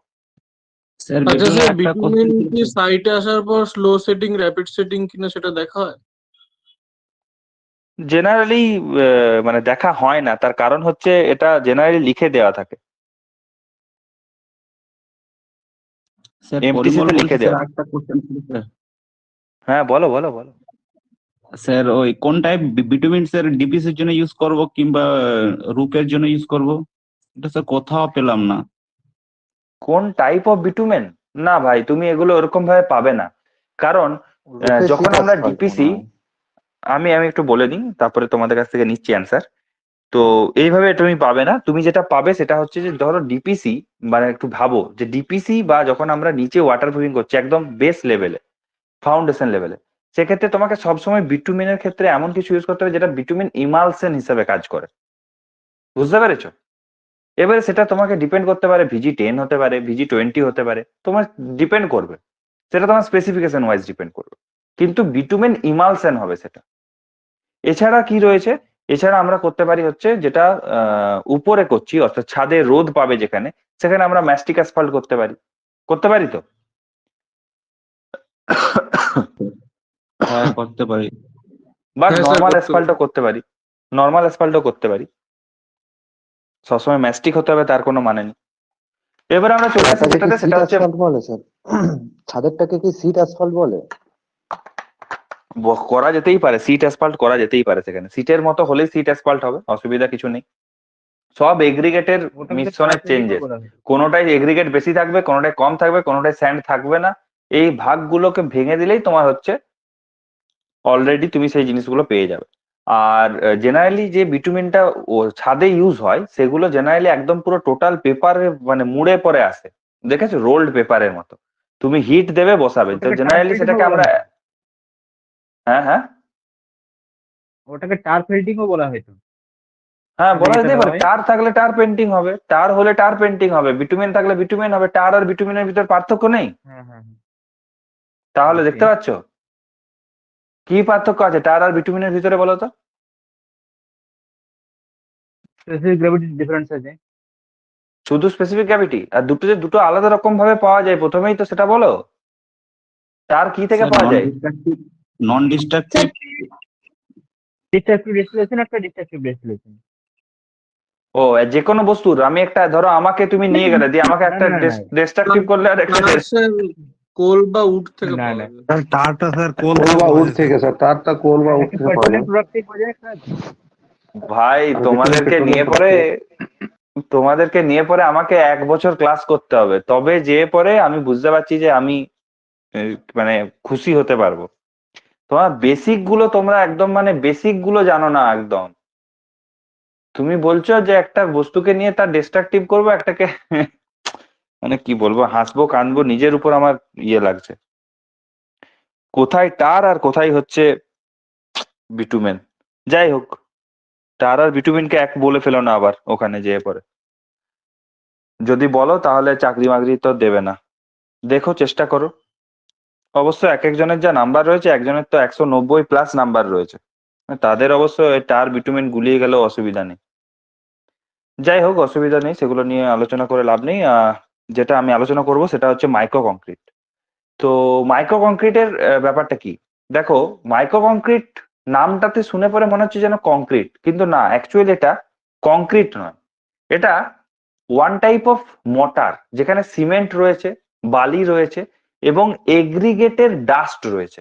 [SPEAKER 7] স্যার
[SPEAKER 4] আচ্ছা
[SPEAKER 7] বিটুমিন
[SPEAKER 4] স্যার,
[SPEAKER 7] একটা
[SPEAKER 4] বিটুমিন
[SPEAKER 7] কোশ্চেন
[SPEAKER 4] কি সাইটে আসার পর স্লো সেটিং র্যাপিড সেটিং কিনা সেটা দেখা হয়?
[SPEAKER 1] জেনারেলি মানে দেখা হয় না, তার কারণ হচ্ছে এটা জেনারেলি লিখে দেওয়া থাকে,
[SPEAKER 7] স্যার
[SPEAKER 1] এমটিসি
[SPEAKER 7] পরিমল
[SPEAKER 1] তে
[SPEAKER 7] বলছি
[SPEAKER 1] লিখে
[SPEAKER 7] স্যার,
[SPEAKER 1] দেওয়া থাকে।
[SPEAKER 7] একটা কোশ্চেন ছিল স্যার।
[SPEAKER 1] হ্যাঁ, বলো বলো বলো।
[SPEAKER 7] স্যার ওই কোন টাইপ বিটুমিন স্যার ডিপিসি এর জন্য ইউজ করব কিংবা রুপের জন্য ইউজ করব, এটা স্যার কোথাও পেলাম না।
[SPEAKER 1] কোন টাইপ অফ বিটুমেন? না ভাই, তুমি এগুলো ওরকম ভাবে পাবে না, কারণ
[SPEAKER 5] রূপে
[SPEAKER 1] যখন
[SPEAKER 5] শীত
[SPEAKER 1] আমরা
[SPEAKER 5] asphalt মনে
[SPEAKER 1] ডিপিসি,
[SPEAKER 5] হয়।
[SPEAKER 1] আমি একটু বলে দিই, তারপরে তোমাদের কাছ থেকে নিচ্ছি অ্যান্সার। তো এইভাবে তুমি পাবে না, তুমি যেটা পাবে সেটা হচ্ছে যে ধরো ডিপিসি, মানে একটু ভাবো যে ডিপিসি বা যখন আমরা নিচে ওয়াটার প্রুফিং করছি একদম বেস লেভেলে, ফাউন্ডেশন লেভেলে, সেক্ষেত্রে তোমাকে সবসময় বিটুমিনের ক্ষেত্রে এমন কিছু ইউজ করতে হবে যেটা বিটুমিন ইমালশন হিসেবে কাজ করে। বুঝতে পেরেছো? এবারে সেটা তোমাকে ডিপেন্ড করতে পারে, VG10 হতে পারে, VG20 হতে পারে, তোমার ডিপেন্ড করবে, সেটা তোমার স্পেসিফিকেশন ওয়াইজ ডিপেন্ড করবে, কিন্তু বিটুমিন ইমালশন হবে সেটা। এছাড়া কি রয়েছে, এছাড়া আমরা করতে পারি হচ্ছে যেটা উপরে করছি, অর্থাৎ ছাদে রোদ পাবে যেখানে, সেখানে আমরা ম্যাস্টিক অ্যাসফল্ট করতে পারি। করতে পারি তো?
[SPEAKER 7] হ্যাঁ করতে পারি।
[SPEAKER 1] বা
[SPEAKER 4] হ্যাঁ স্যার,
[SPEAKER 1] নর্মাল
[SPEAKER 4] করতে
[SPEAKER 1] অ্যাসফল্টও করতে পারি, নর্মাল অ্যাসফল্টও করতে পারি। সবসময় ম্যাস্টিক হতে হবে তার কোনো মানে নেই। এবার আমরা চলে আসি
[SPEAKER 5] ছাদেরটাকে কি
[SPEAKER 1] যেটাতে,
[SPEAKER 5] সিট
[SPEAKER 1] সেটা হচ্ছে
[SPEAKER 5] asphalt বলে স্যার? ছাদেরটাকে কি সিট asphalt বলে?
[SPEAKER 1] করা যেতেই পারে, সিট অ্যাসফল্ট করা যেতেই পারে, সেখানে সিটের মতো হলেই সিট অ্যাসফল্ট হবে, অসুবিধা কিছু নেই। সব এগ্রিগেটের
[SPEAKER 6] ওটাকে তো
[SPEAKER 1] মিশ্রণের
[SPEAKER 6] টার্ফেলিংও
[SPEAKER 1] চেঞ্জেস,
[SPEAKER 6] বলা হয়।
[SPEAKER 1] কোনোটাই এগ্রিগেট বেশি থাকবে, কোনোটাই কম থাকবে, কোনোটাই স্যান্ড থাকবে না, এই ভাগগুলোকে ভেঙে দিলেই তোমার হচ্ছে অলরেডি তুমি সেই জিনিসগুলো পেয়ে যাবে। আর জেনারেলি যে বিটুমিনটা ও ছাদে ইউজ হয় সেগুলো জেনারেলি একদম পুরো টোটাল পেপারে, মানে মুড়ে পরে আসে, দেখেছো, রোল্ড পেপারের মতো। তুমি হিট দেবে, বসাবে, তো
[SPEAKER 6] ওটাকে
[SPEAKER 1] জেনারেলি
[SPEAKER 6] টার্ফেলিংও
[SPEAKER 1] সেটাকে
[SPEAKER 6] বলা
[SPEAKER 1] আমরা,
[SPEAKER 6] হয়।
[SPEAKER 1] হ্যাঁ হ্যাঁ
[SPEAKER 6] ওটাকে টার্ফেলিংও বলা হয়তো।
[SPEAKER 1] হ্যাঁ,
[SPEAKER 6] ছাদে
[SPEAKER 1] বলা
[SPEAKER 6] যেটা
[SPEAKER 1] যেতেই
[SPEAKER 6] দেওয়া
[SPEAKER 1] পারে,
[SPEAKER 6] হয়।
[SPEAKER 1] টার থাকলে টার পেন্টিং হবে, টার হলে টার পেন্টিং হবে, বিটুমিন থাকলে বিটুমিন হবে, টার আর বিটুমিনের ভিতর পার্থক্য নেই?
[SPEAKER 6] হ্যাঁ হ্যাঁ হ্যাঁ,
[SPEAKER 1] তাহলে
[SPEAKER 6] আছে।
[SPEAKER 1] দেখতে পাচ্ছ কি পার্থক্য আছে টার আর বিটুমিনের ভিতরে, বলো তো?
[SPEAKER 6] স্পেসিফিক গ্র্যাভিটি ডিফারেন্স আছে।
[SPEAKER 1] শুধু স্পেসিফিক গ্র্যাভিটি, আর দুটো যে দুটো আলাদা রকম ভাবে পাওয়া যায় প্রথমেই তো সেটা বলো, টার কি থেকে
[SPEAKER 7] স্যার
[SPEAKER 1] পাওয়া
[SPEAKER 7] নন
[SPEAKER 1] যায়?
[SPEAKER 7] ডিস্ট্রাকটিভ, নন ডিস্ট্রাকটিভ।
[SPEAKER 6] ডিস্ট্রাকটিভ ডিস্টিলেশন, একটা ডিস্ট্রাকটিভ ডিস্টিলেশন।
[SPEAKER 1] ও, যে কোনো বস্তুর, আমি একটা ধরো আমাকে তুমি নিয়ে গেলে দিয়ে আমাকে
[SPEAKER 6] না
[SPEAKER 1] একটা
[SPEAKER 6] না না
[SPEAKER 1] ডিস্ট্রাকটিভ করলে আর একটা
[SPEAKER 4] তার স্যার কোল বা উড থেকে
[SPEAKER 6] না
[SPEAKER 4] পাওয়া
[SPEAKER 6] না,
[SPEAKER 4] যায়।
[SPEAKER 3] স্যার টারটা স্যার কোল
[SPEAKER 5] কোল
[SPEAKER 3] থেকে
[SPEAKER 5] বা
[SPEAKER 3] পাওয়া
[SPEAKER 5] উড
[SPEAKER 3] যায়
[SPEAKER 5] থেকে স্যার, তারটা কোল বা উড
[SPEAKER 6] একটা
[SPEAKER 5] থেকে পাওয়া
[SPEAKER 6] পেট্রোলিয়াম
[SPEAKER 5] যায়।
[SPEAKER 6] প্রোডাক্ট থেকে পাওয়া যায় একটা।
[SPEAKER 1] ভাই
[SPEAKER 5] আর বিটুমিন
[SPEAKER 1] তোমাদেরকে
[SPEAKER 5] পেট্রোলিয়াম
[SPEAKER 1] নিয়ে পরে,
[SPEAKER 5] প্রোডাক্ট।
[SPEAKER 1] তোমাদেরকে নিয়ে পরে আমাকে 1 বছর ক্লাস করতে হবে, তবে যে পরে আমি বুঝতে পারছি যে আমি মানে খুশি হতে পারবো। তোমার বেসিক গুলো তোমরা একদম, মানে বেসিক গুলো জানো না একদম। তুমি বলছো যে একটা বস্তুকে নিয়ে তার ডিস্ট্রাকটিভ করবো একটাকে, মানে কি বলবো, হাসবো কানবো, নিজের উপর আমার ইয়ে লাগছে, কোথায় টার আর কোথায় হচ্ছে বিটুমেন। যাই হোক, টার আর বিটুমিনকে এক বলে ফেলো না আবার ওখানে যেয়ে পরে, যদি বলো তাহলে চাকরি মাকরি তো দেবে না। দেখো, চেষ্টা করো। অবশ্য এক একজনের যা নাম্বার রয়েছে, একজনের তো 190+ নাম্বার রয়েছে, তাদের অবশ্য টার বিটুমিন গুলিয়ে গেলেও অসুবিধা নেই। যাই হোক, অসুবিধা নেই, সেগুলো নিয়ে আলোচনা করে লাভ নেই। যেটা আমি আলোচনা করব সেটা হচ্ছে মাইক্রো কংক্রিট। তো মাইক্রো কংক্রিটের ব্যাপারটা কি, দেখো, মাইক্রো কংক্রিট নামটাতে শুনে পরে মনে হচ্ছে যেন কংক্রিট, কিন্তু না, অ্যাকচুয়ালি এটা কংক্রিট নয়, এটা ওয়ান টাইপ অফ মর্টার, যেখানে সিমেন্ট রয়েছে, বালি রয়েছে এবং এগ্রিগেটের ডাস্ট রয়েছে।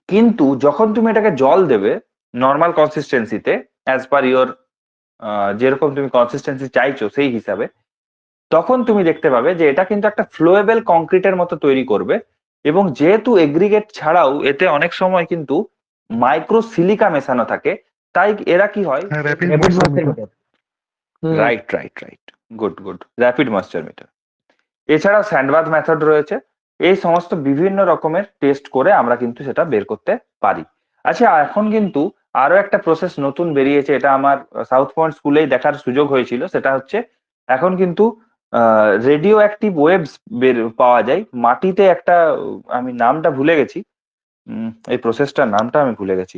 [SPEAKER 1] কিন্তু যখন তুমি এটাকে জল দেবে নর্মাল কনসিস্টেন্সিতে, অ্যাজ পার ইওর যেরকম তুমি কনসিস্টেন্সি চাইছো সেই হিসাবে, তখন তুমি দেখতে পাবে যে এটা কিন্তু একটা ফ্লোয়েবল কংক্রিটের মতো তৈরি করবে। এবং যেহেতু এগ্রিগেট ছাড়াও এতে অনেক সময় কিন্তু মাইক্রো সিলিকা মেশানো থাকে, তাই এরা কি হয়,
[SPEAKER 3] হ্যাঁ, rapid
[SPEAKER 6] rapid
[SPEAKER 3] moisture
[SPEAKER 6] moisture
[SPEAKER 3] meter.
[SPEAKER 6] Meter.
[SPEAKER 1] Right right right, good good, rapid moisture meter. এছাড়াও স্যান্ডবাথ মেথড রয়েছে, এই সমস্ত বিভিন্ন রকমের টেস্ট করে আমরা কিন্তু সেটা বের করতে পারি। আচ্ছা, এখন কিন্তু আরো একটা প্রসেস নতুন বেরিয়েছে, এটা আমার সাউথ পয়েন্ট স্কুলেই দেখার সুযোগ হয়েছিল, সেটা হচ্ছে এখন কিন্তু রেডিও অ্যাক্টিভ ওয়েবস বের পাওয়া যায় মাটিতে, একটা আমি নামটা ভুলে গেছি, এই প্রসেসটার নামটা আমি ভুলে গেছি।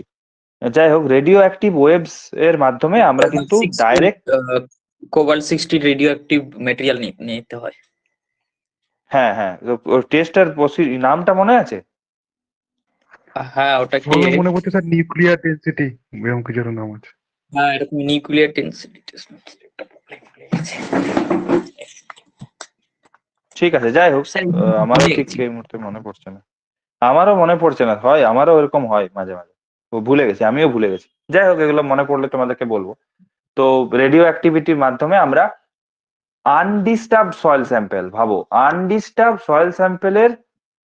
[SPEAKER 1] যাই হোক, রেডিও অ্যাক্টিভ ওয়েবস এর মাধ্যমে আমরা কিন্তু direct,
[SPEAKER 8] cobalt 60 radio active material নিতে হয়।
[SPEAKER 1] হ্যাঁ হ্যাঁ, টেস্টার নামটা মনে আছে?
[SPEAKER 8] হ্যাঁ ওটাকে,
[SPEAKER 3] আমার মনে পড়ছে স্যার নিউক্লিয়ার ডেন্সিটি, এরকম কিছু একটা নাম আছে।
[SPEAKER 8] হ্যাঁ এরকম নিউক্লিয়ার ডেন্সিটি টেস্ট।
[SPEAKER 1] ঠিক আছে, যাই হোক,
[SPEAKER 8] স্যার
[SPEAKER 1] আমারও ঠিক এই মুহূর্তে মনে পড়ছে না, আমারও মনে পড়ছে না, হয় আমারও এরকম হয় মাঝে মাঝে, ভুলে গেছি, আমিও ভুলে গেছি। যাই হোক, এগুলো মনে পড়লে তোমাদেরকে বলবো। তো রেডিও অ্যাক্টিভিটির মাধ্যমে আমরা আনডিস্টার্ব সয়েল স্যাম্পেল, ভাবো আনডিস্টার্ব সয়েল স্যাম্পেলের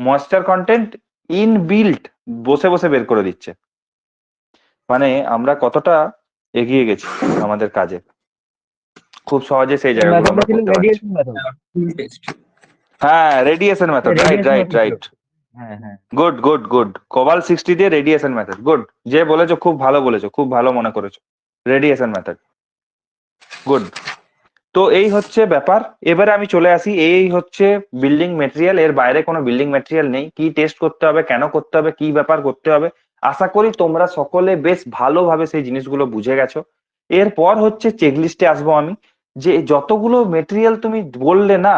[SPEAKER 1] ময়েশ্চার কন্টেন্ট ইনবিল্ট বসে বসে বের করে দিচ্ছে। মানে আমরা কতটা এগিয়ে গেছি আমাদের কাজে, খুব সহজে সেই জায়গাগুলো আমরা করতে পারছি।
[SPEAKER 9] Radiation method.
[SPEAKER 8] Field test.
[SPEAKER 1] হ্যাঁ, radiation method, right
[SPEAKER 9] radiation
[SPEAKER 1] right
[SPEAKER 9] method ছিল।
[SPEAKER 1] রাইট।
[SPEAKER 9] হ্যাঁ হ্যাঁ।
[SPEAKER 1] গুড গুড গুড, কোবাল 60 দিয়ে রেডিয়েশন মেথড, গুড। যে বলেছো খুব ভালো বলেছো, খুব ভালো মনে করেছো, রেডিয়েশন মেথড, গুড। তো এই হচ্ছে ব্যাপার। এবারে আমি চলে আসি, এই হচ্ছে বিল্ডিং মেটেরিয়াল, এর বাইরে কোনো বিল্ডিং মেটেরিয়াল নেই। কি টেস্ট করতে হবে, কেন করতে হবে, কি ব্যাপার করতে হবে, আশা করি তোমরা সকলে বেশ ভালোভাবে সেই জিনিসগুলো বুঝে গেছো। এরপর হচ্ছে চেকলিস্টে আসবো আমি, যে যতগুলো মেটেরিয়াল তুমি বললে না,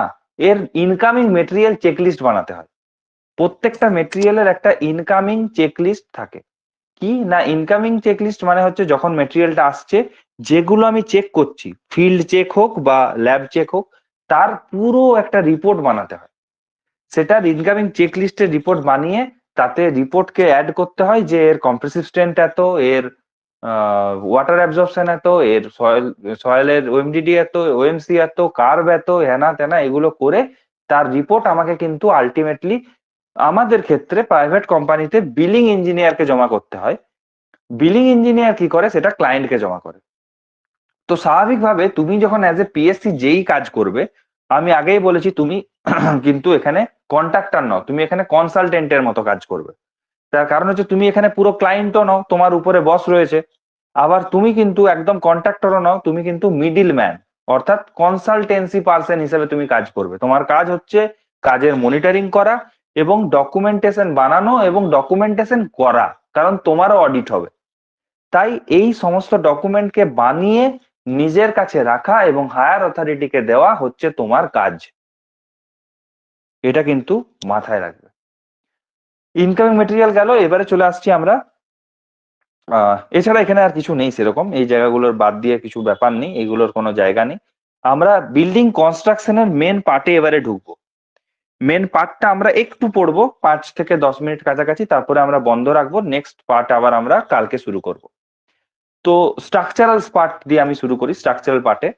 [SPEAKER 1] এর ইনকামিং মেটেরিয়াল চেকলিস্ট বানাতে হয়। প্রত্যেকটা মেটেরিয়ালের একটা ইনকামিং চেকলিস্ট থাকে। কি না, ইনকামিং চেকলিস্ট মানে হচ্ছে যখন মেটেরিয়ালটা আসছে, যেগুলো আমি চেক করছি, ফিল্ড চেক হোক বা ল্যাব চেক হোক, তার পুরো একটা রিপোর্ট বানাতে হয়। সেটার ইনকামিং চেকলিস্টের রিপোর্ট বানিয়ে তাতে রিপোর্টকে অ্যাড করতে হয় যে এর কম্প্রেসিভ স্ট্রেন্থ এত, এর ওয়াটার অ্যাবজর্পশন এত, এর সয়েলের ওএমডিডি এত, ওএমসি এত, কার্ভ এত, হেনা তেনা, এগুলো করে তার রিপোর্ট আমাকে কিন্তু আলটিমেটলি আমাদের ক্ষেত্রে প্রাইভেট কোম্পানিতে বিলিং ইঞ্জিনিয়ারকে জমা করতে হয়। বিলিং ইঞ্জিনিয়ার কি করে, সেটা ক্লায়েন্টকে জমা করে। তো স্বাভাবিকভাবে তুমি যখন অ্যাজ এ পিএসসি যেই কাজ করবে, আমি আগেই বলেছি তুমি কিন্তু এখানে কন্ট্রাক্টর নও, তুমি এখানে কনসালটেন্টের মতো কাজ করবে। তার কারণ হচ্ছে তুমি এখানে পুরো ক্লায়েন্টও নও, তোমার উপরে বস রয়েছে, আবার তুমি কিন্তু একদম কন্ট্রাক্টরও নও, তুমি কিন্তু মিডিল ম্যান, অর্থাৎ কনসালটেন্সি পার্সন হিসেবে তুমি কাজ করবে। তোমার কাজ হচ্ছে কাজের মনিটরিং করা এবং ডকুমেন্টেশন বানানো এবং ডকুমেন্টেশন করা, কারণ তোমারও অডিট হবে। তাই এই সমস্ত ডকুমেন্টকে বানিয়ে নিজের কাছে রাখা এবং হায়ার অথরিটিকে দেওয়া হচ্ছে তোমার কাজ। এটা কিন্তু মাথায় রাখবে। ইনকামিং মেটেরিয়াল গেল, এবারে চলে আসছি আমরা, এছাড়া এখানে আর কিছু নেই সেরকম, এই জায়গাগুলোর বাদ দিয়ে কিছু ব্যাপার নেই, এগুলোর কোনো জায়গা নেই। আমরা বিল্ডিং কনস্ট্রাকশনের মেন পার্টে এবারে ঢুকবো। মেন পার্টটা আমরা একটু পড়বো 5 থেকে 10 মিনিট কাছাকাছি, তারপরে আমরা বন্ধ রাখবো। নেক্সট পার্ট আবার আমরা কালকে শুরু করব। তো স্ট্রাকচারাল পার্ট দিয়ে আমি শুরু করি। স্ট্রাকচারাল পার্টে,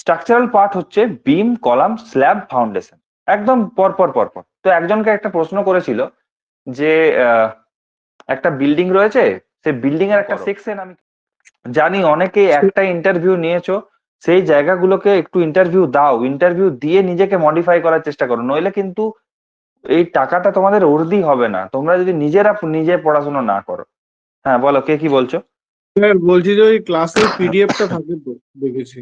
[SPEAKER 1] স্ট্রাকচারাল পার্ট হচ্ছে বিম, কলাম, স্ল্যাব, ফাউন্ডেশন, একদম পরপর পরপর। তো একজনকে একটা প্রশ্ন করেছিল যে একটা বিল্ডিং রয়েছে, সেই বিল্ডিং এর একটা সেকশন, আমি জানি অনেকে একটা ইন্টারভিউ নিয়েছো, সেই জায়গাগুলোকে একটু ইন্টারভিউ দাও, ইন্টারভিউ দিয়ে নিজেকে মডিফাই করার চেষ্টা করো, নইলে কিন্তু এই টাকাটা তোমাদের অর্ধি হবে না তোমরা যদি নিজে পড়াশোনা না করো। হ্যাঁ বলো, কে কি বলছো?
[SPEAKER 4] স্যার বলছি যে ওই ক্লাসের পিডিএফটা থাকে তো, দেখেছি।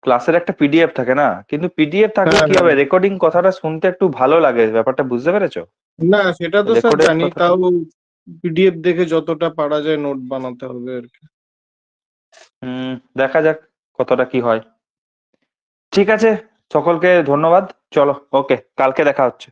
[SPEAKER 1] ক্লাসের একটা পিডিএফ থাকে না, কিন্তু পিডিএফ থাকলে কি হবে, রেকর্ডিং কথাটা শুনতে একটু ভালো লাগে, ব্যাপারটা বুঝতে পেরেছো?
[SPEAKER 4] না সেটা তো স্যার
[SPEAKER 1] Recorded
[SPEAKER 4] জানি,
[SPEAKER 1] কথা-
[SPEAKER 4] তাও পিডিএফ দেখে যতটা পারা যায় নোট বানাতে হবে আর কি।
[SPEAKER 1] দেখা যাক কতটা কি হয়। ঠিক আছে, সকলকে ধন্যবাদ। চলো, ওকে, কালকে দেখা হচ্ছে।